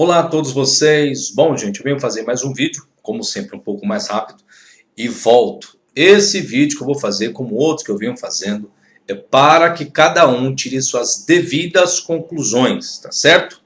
Olá a todos vocês. Bom, gente, eu venho fazer mais um vídeo, como sempre um pouco mais rápido, e volto. Esse vídeo que eu vou fazer, como outros que eu venho fazendo, é para que cada um tire suas devidas conclusões, tá certo?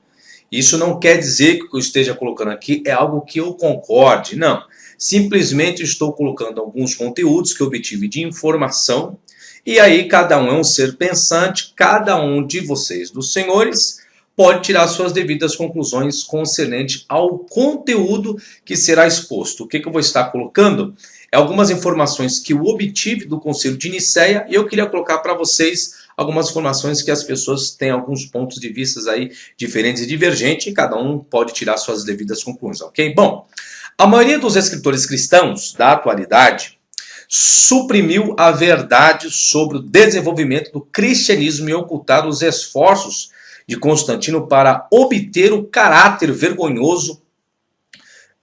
Isso não quer dizer que o que eu esteja colocando aqui é algo que eu concorde, não. Simplesmente estou colocando alguns conteúdos que eu obtive de informação, e aí cada um é um ser pensante, cada um de vocês, dos senhores, pode tirar suas devidas conclusões concernente ao conteúdo que será exposto. O que eu vou estar colocando é algumas informações que eu obtive do Concílio de Nicéia e eu queria colocar para vocês algumas informações que as pessoas têm alguns pontos de vista aí diferentes e divergentes e cada um pode tirar suas devidas conclusões, ok? Bom, a maioria dos escritores cristãos da atualidade suprimiu a verdade sobre o desenvolvimento do cristianismo e ocultaram os esforços de Constantino para obter o caráter vergonhoso,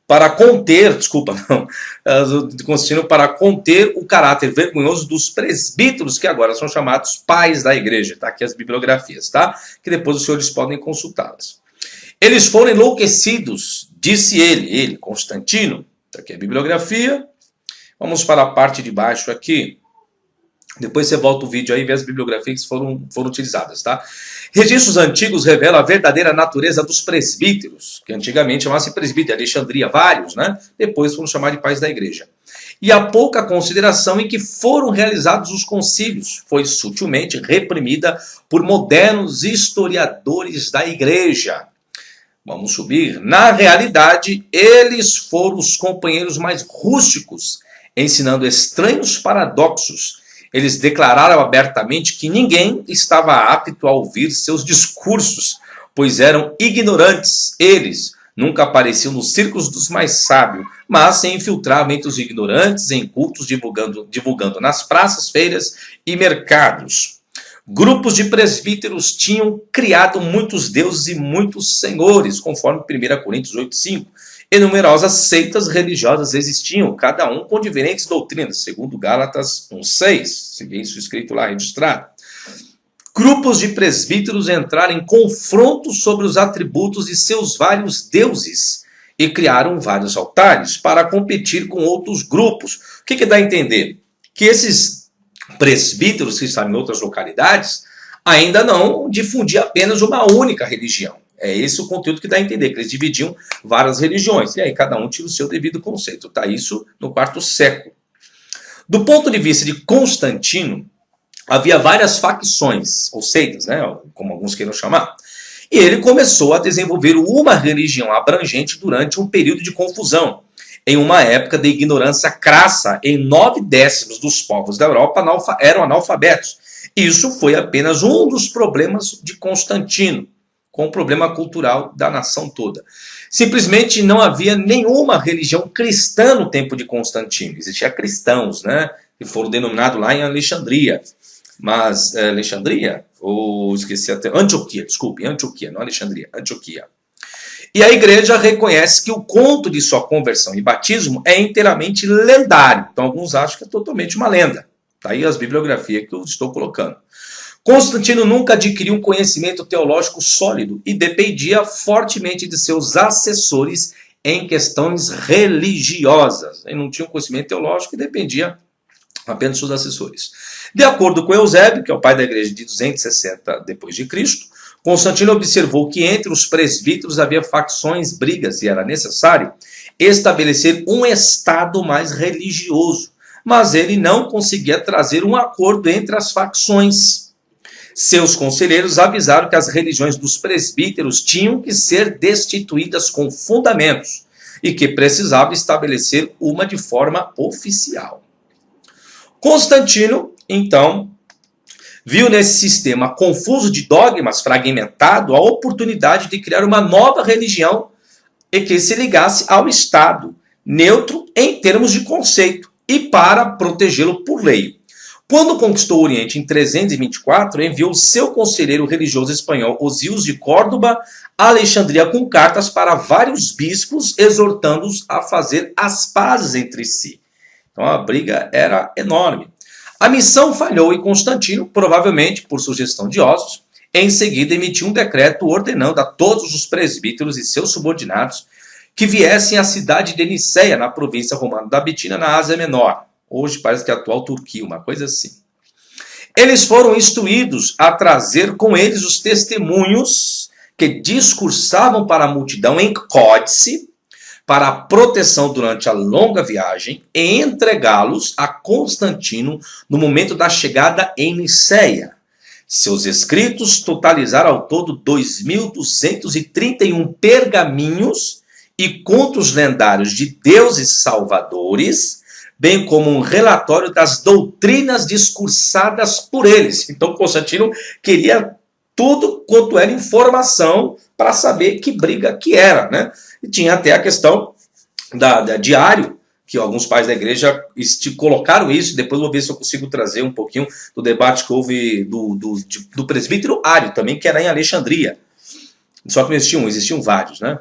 para conter, de Constantino para conter o caráter vergonhoso dos presbíteros, que agora são chamados pais da igreja. Tá aqui as bibliografias, tá? Que depois os senhores podem consultá-las. Eles foram enlouquecidos, disse ele, Constantino. Tá aqui a bibliografia. Vamos para a parte de baixo aqui. Depois você volta o vídeo aí e vê as bibliografias que foram utilizadas, tá? Registros antigos revelam a verdadeira natureza dos presbíteros, que antigamente chamavam-se presbítero, Alexandria, vários, né? Depois foram chamados de pais da igreja. E a pouca consideração em que foram realizados os concílios foi sutilmente reprimida por modernos historiadores da igreja. Vamos subir. Na realidade, eles foram os companheiros mais rústicos, ensinando estranhos paradoxos. Eles declararam abertamente que ninguém estava apto a ouvir seus discursos, pois eram ignorantes. Eles nunca apareciam nos círculos dos mais sábios, mas se infiltravam entre os ignorantes em cultos, divulgando nas praças, feiras e mercados. Grupos de presbíteros tinham criado muitos deuses e muitos senhores, conforme 1 Coríntios 8,5. E numerosas seitas religiosas existiam, cada um com diferentes doutrinas, segundo Gálatas 1,6, se vê isso escrito lá, registrado. Grupos de presbíteros entraram em confronto sobre os atributos de seus vários deuses e criaram vários altares para competir com outros grupos. O que dá a entender? Que esses presbíteros que estavam em outras localidades ainda não difundiam apenas uma única religião. É esse o conteúdo que dá a entender, que eles dividiam várias religiões. E aí cada um tira o seu devido conceito. Tá isso no quarto século. Do ponto de vista de Constantino, havia várias facções, ou seitas, né, como alguns queiram chamar. E ele começou a desenvolver uma religião abrangente durante um período de confusão. Em uma época de ignorância crassa, em 9/10 dos povos da Europa eram analfabetos. Isso foi apenas um dos problemas de Constantino, com o problema cultural da nação toda. Simplesmente não havia nenhuma religião cristã no tempo de Constantino. Existiam cristãos, né, que foram denominados lá em Alexandria. Mas, Alexandria? Ou esqueci até... Antioquia, desculpe, Antioquia, não Alexandria, Antioquia. E a igreja reconhece que o conto de sua conversão e batismo é inteiramente lendário. Então alguns acham que é totalmente uma lenda. Está aí as bibliografias que eu estou colocando. Constantino nunca adquiriu um conhecimento teológico sólido e dependia fortemente de seus assessores em questões religiosas. Ele não tinha um conhecimento teológico e dependia apenas dos seus assessores. De acordo com Eusébio, que é o pai da igreja de 260 d.C., Constantino observou que entre os presbíteros havia facções, brigas, e era necessário estabelecer um estado mais religioso. Mas ele não conseguia trazer um acordo entre as facções. Seus conselheiros avisaram que as religiões dos presbíteros tinham que ser destituídas com fundamentos e que precisava estabelecer uma de forma oficial. Constantino, então, viu nesse sistema confuso de dogmas, fragmentado, a oportunidade de criar uma nova religião e que se ligasse ao Estado, neutro em termos de conceito e para protegê-lo por lei. Quando conquistou o Oriente em 324, enviou seu conselheiro religioso espanhol Osíris de Córdoba a Alexandria com cartas para vários bispos, exortando-os a fazer as pazes entre si. Então a briga era enorme. A missão falhou e Constantino, provavelmente por sugestão de Osíris, Em seguida, emitiu um decreto ordenando a todos os presbíteros e seus subordinados que viessem à cidade de Niceia, na província romana da Bitínia, na Ásia Menor. Hoje parece que é a atual Turquia, uma coisa assim. Eles foram instruídos a trazer com eles os testemunhos que discursavam para a multidão em códice, para a proteção durante a longa viagem, e entregá-los a Constantino no momento da chegada em Niceia. Seus escritos totalizaram ao todo 2.231 pergaminhos e contos lendários de deuses salvadores, bem como um relatório das doutrinas discursadas por eles. Então Constantino queria tudo quanto era informação para saber que briga que era, né? E tinha até a questão da diário, que alguns pais da igreja colocaram isso. Depois eu vou ver se eu consigo trazer um pouquinho do debate que houve do presbítero Ário também, que era em Alexandria. Só que não existiam, existiam vários, né?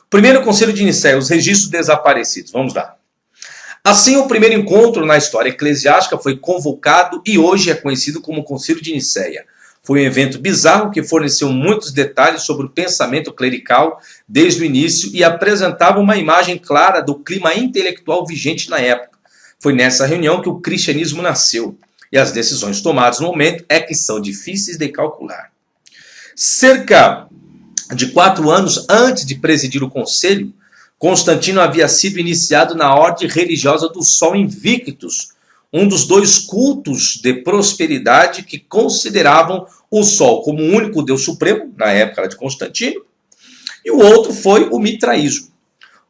Primeiro Concílio de Nicéia, os registros desaparecidos. Vamos lá. Assim, o primeiro encontro na história eclesiástica foi convocado e hoje é conhecido como Concílio de Nicéia. Foi um evento bizarro que forneceu muitos detalhes sobre o pensamento clerical desde o início e apresentava uma imagem clara do clima intelectual vigente na época. Foi nessa reunião que o cristianismo nasceu, e as decisões tomadas no momento é que são difíceis de calcular. Cerca de 4 anos antes de presidir o conselho, Constantino havia sido iniciado na ordem religiosa do Sol Invictus, um dos 2 cultos de prosperidade que consideravam o Sol como o único Deus supremo, na época de Constantino, e o outro foi o mitraísmo.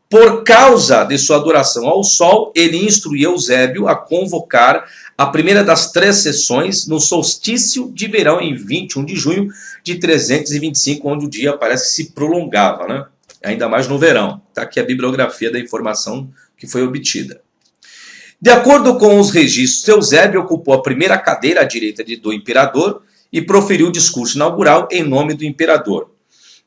Por causa de sua adoração ao Sol, ele instruiu Eusébio a convocar a primeira das 3 sessões no solstício de verão, em 21 de junho de 325, onde o dia parece que se prolongava, né? Ainda mais no verão. Está aqui a bibliografia da informação que foi obtida. De acordo com os registros, Eusébio ocupou a primeira cadeira à direita do imperador e proferiu o discurso inaugural em nome do imperador.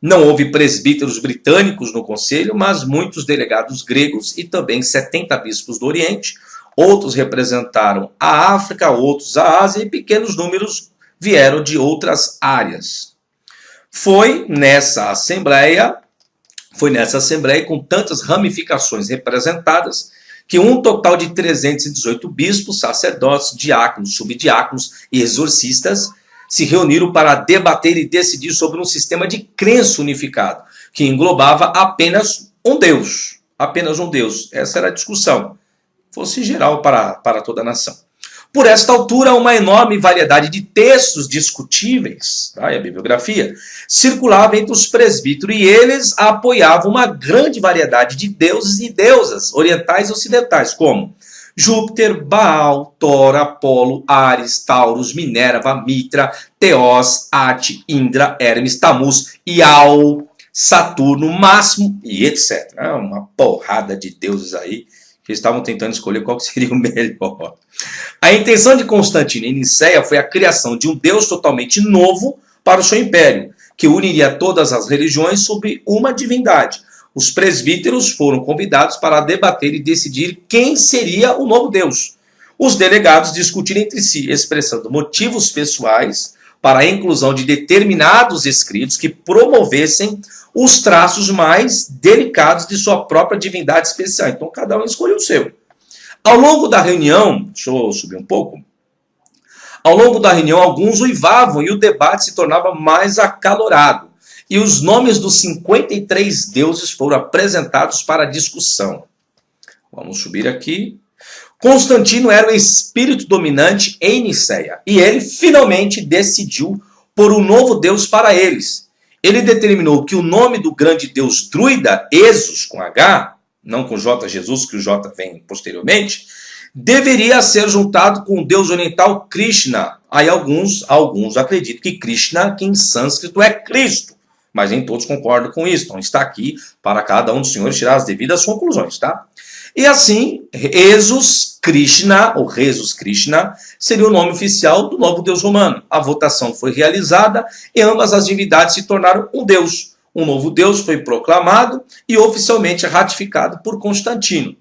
Não houve presbíteros britânicos no conselho, mas muitos delegados gregos e também 70 bispos do Oriente. Outros representaram a África, outros a Ásia, e pequenos números vieram de outras áreas. Foi nessa assembleia, com tantas ramificações representadas, que um total de 318 bispos, sacerdotes, diáconos, subdiáconos e exorcistas se reuniram para debater e decidir sobre um sistema de crença unificado, que englobava apenas um Deus. Apenas um Deus. Essa era a discussão. Fosse geral para toda a nação. Por esta altura, uma enorme variedade de textos discutíveis, tá? E a bibliografia, circulava entre os presbíteros, e eles apoiavam uma grande variedade de deuses e deusas, orientais e ocidentais, como Júpiter, Baal, Thor, Apolo, Ares, Taurus, Minerva, Mitra, Teos, Ate, Indra, Hermes, Tamuz, Ial, Saturno, Máximo e etc. Uma porrada de deuses aí, que estavam tentando escolher qual seria o melhor. A intenção de Constantino em Nicéia foi a criação de um Deus totalmente novo para o seu império, que uniria todas as religiões sob uma divindade. Os presbíteros foram convidados para debater e decidir quem seria o novo Deus. Os delegados discutiram entre si, expressando motivos pessoais para a inclusão de determinados escritos que promovessem os traços mais delicados de sua própria divindade especial. Então, cada um escolheu o seu. Ao longo da reunião, deixa eu subir um pouco. Ao longo da reunião, alguns uivavam e o debate se tornava mais acalorado. E os nomes dos 53 deuses foram apresentados para discussão. Vamos subir aqui. Constantino era o espírito dominante em Nicéia, e ele finalmente decidiu por um novo Deus para eles. Ele determinou que o nome do grande deus druida, Esos, com H, não com J, Jesus, que o J vem posteriormente, deveria ser juntado com o deus oriental Krishna. Aí alguns acreditam que Krishna, que em sânscrito é Cristo, mas nem todos concordam com isso. Então está aqui para cada um dos senhores tirar as devidas conclusões, tá? E assim, Esos Krishna, ou Jesus Krishna, seria o nome oficial do novo deus romano. A votação foi realizada e ambas as divindades se tornaram um deus. Um novo deus foi proclamado e oficialmente ratificado por Constantino.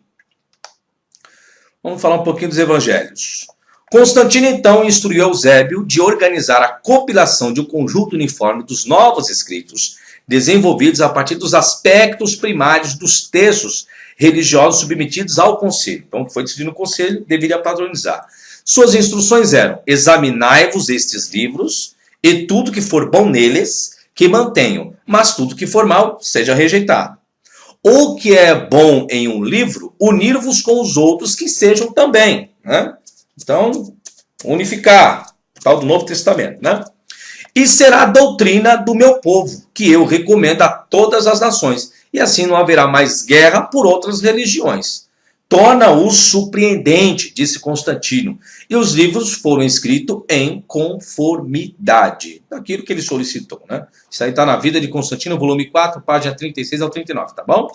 Vamos falar um pouquinho dos evangelhos. Constantino então instruiu Eusébio de organizar a compilação de um conjunto uniforme dos novos escritos, desenvolvidos a partir dos aspectos primários dos textos religiosos submetidos ao conselho. Então, o que foi decidido no conselho deveria padronizar. Suas instruções eram: examinai-vos estes livros, e tudo que for bom neles, que mantenham, mas tudo que for mal, seja rejeitado. O que é bom em um livro, unir-vos com os outros que sejam também, né? Então, unificar, tal do Novo Testamento, né? E será a doutrina do meu povo, que eu recomendo a todas as nações, e assim não haverá mais guerra por outras religiões. Torna-o surpreendente, disse Constantino, e os livros foram escritos em conformidade daquilo que ele solicitou, né? Isso aí está na Vida de Constantino, volume 4, página 36 ao 39, tá bom?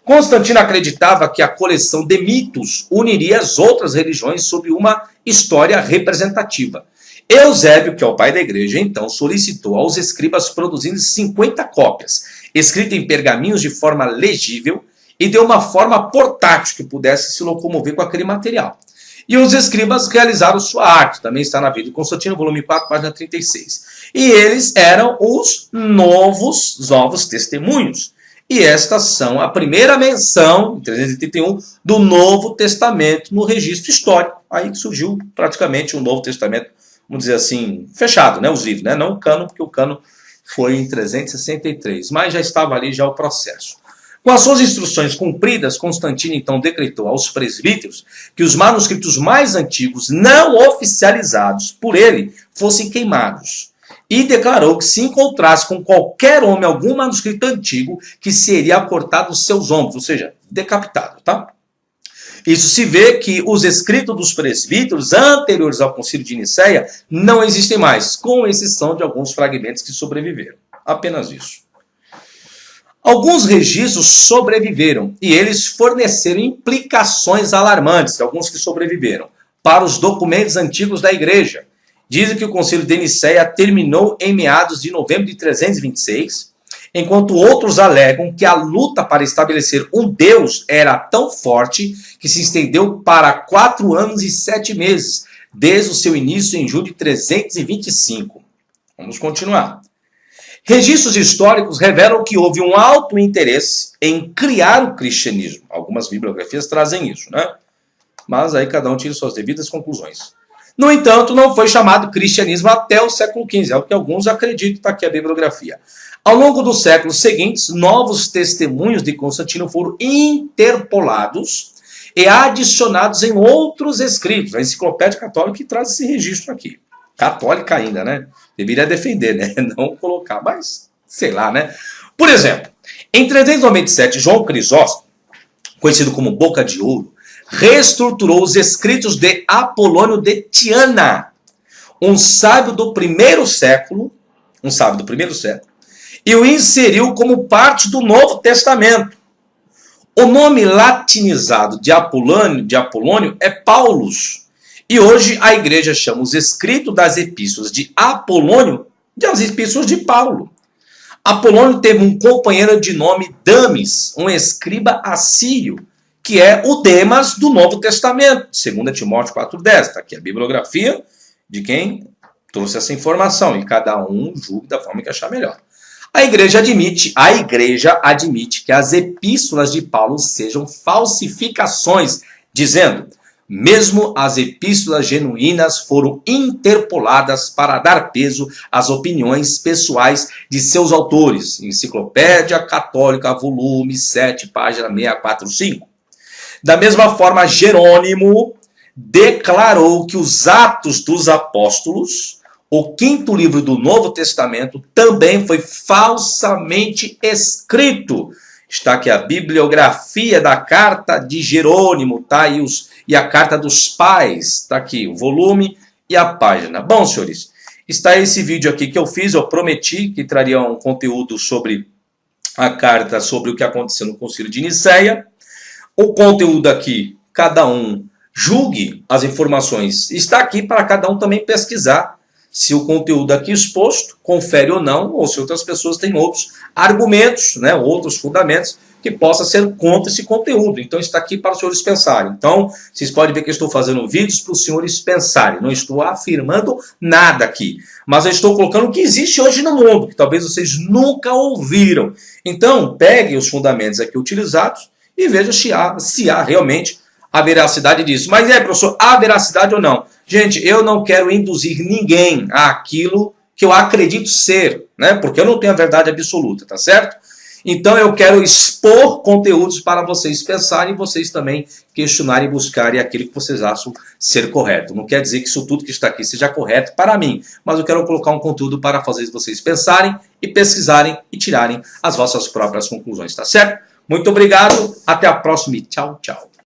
Constantino acreditava que a coleção de mitos uniria as outras religiões sob uma história representativa. Eusébio, que é o pai da igreja, então solicitou aos escribas produzindo 50 cópias, escritas em pergaminhos de forma legível e de uma forma portátil que pudesse se locomover com aquele material. E os escribas realizaram sua arte, também está na Vida de Constantino, volume 4, página 36. E eles eram os novos testemunhos. E estas são a primeira menção, em 381, do Novo Testamento no registro histórico. Aí que surgiu praticamente o Novo Testamento, vamos dizer assim, fechado, né, os livros, né? Não o cânon, porque o cânon foi em 363, mas já estava ali já o processo. Com as suas instruções cumpridas, Constantino então decretou aos presbíteros que os manuscritos mais antigos, não oficializados por ele, fossem queimados. E declarou que se encontrasse com qualquer homem algum manuscrito antigo, que seria cortado os seus ombros, ou seja, decapitado, tá? Isso se vê que os escritos dos presbíteros anteriores ao Concílio de Nicéia não existem mais, com exceção de alguns fragmentos que sobreviveram. Apenas isso. Alguns registros sobreviveram e eles forneceram implicações alarmantes, alguns que sobreviveram, para os documentos antigos da igreja. Dizem que o Concílio de Nicéia terminou em meados de novembro de 326, enquanto outros alegam que a luta para estabelecer um Deus era tão forte que se estendeu para 4 anos e 7 meses, desde o seu início em julho de 325. Vamos continuar. Registros históricos revelam que houve um alto interesse em criar o cristianismo. Algumas bibliografias trazem isso, né? Mas aí cada um tira suas devidas conclusões. No entanto, não foi chamado cristianismo até o século XV, é o que alguns acreditam, está aqui a bibliografia. Ao longo dos séculos seguintes, novos testemunhos de Constantino foram interpolados e adicionados em outros escritos. A Enciclopédia Católica que traz esse registro aqui. Católica ainda, né? Deveria defender, né? Não colocar, mas sei lá, né? Por exemplo, em 397, João Crisóstomo, conhecido como Boca de Ouro, reestruturou os escritos de Apolônio de Tiana, um sábio do primeiro século, e o inseriu como parte do Novo Testamento. O nome latinizado de Apolônio é Paulus, e hoje a igreja chama os escritos das epístolas de Apolônio de as epístolas de Paulo. Apolônio teve um companheiro de nome Damis, um escriba assírio, que é o Demas do Novo Testamento, 2 Timóteo 4,10. Está aqui a bibliografia de quem trouxe essa informação, e cada um julgue da forma que achar melhor. A igreja admite que as epístolas de Paulo sejam falsificações, dizendo: mesmo as epístolas genuínas foram interpoladas para dar peso às opiniões pessoais de seus autores. Enciclopédia Católica, volume 7, página 645. Da mesma forma, Jerônimo declarou que os Atos dos Apóstolos, o 5º livro do Novo Testamento, também foi falsamente escrito. Está aqui a bibliografia da carta de Jerônimo, tá? E a carta dos pais, está aqui o volume e a página. Bom, senhores, está esse vídeo aqui que eu fiz, eu prometi que traria um conteúdo sobre a carta, sobre o que aconteceu no Concílio de Nicéia. O conteúdo aqui, cada um julgue as informações. Está aqui para cada um também pesquisar. se o conteúdo aqui exposto confere ou não, ou se outras pessoas têm outros argumentos, né, outros fundamentos que possa ser contra esse conteúdo. Então está aqui para os senhores pensarem. Então, vocês podem ver que eu estou fazendo vídeos para os senhores pensarem. Não estou afirmando nada aqui. Mas eu estou colocando o que existe hoje no mundo, que talvez vocês nunca ouviram. Então, peguem os fundamentos aqui utilizados e vejam se há realmente a veracidade disso. Mas professor, há veracidade ou não? Gente, eu não quero induzir ninguém àquilo que eu acredito ser, né? Porque eu não tenho a verdade absoluta, tá certo? Então eu quero expor conteúdos para vocês pensarem e vocês também questionarem e buscarem aquilo que vocês acham ser correto. Não quer dizer que isso tudo que está aqui seja correto para mim, mas eu quero colocar um conteúdo para fazer vocês pensarem e pesquisarem e tirarem as vossas próprias conclusões, tá certo? Muito obrigado, até a próxima e tchau, tchau.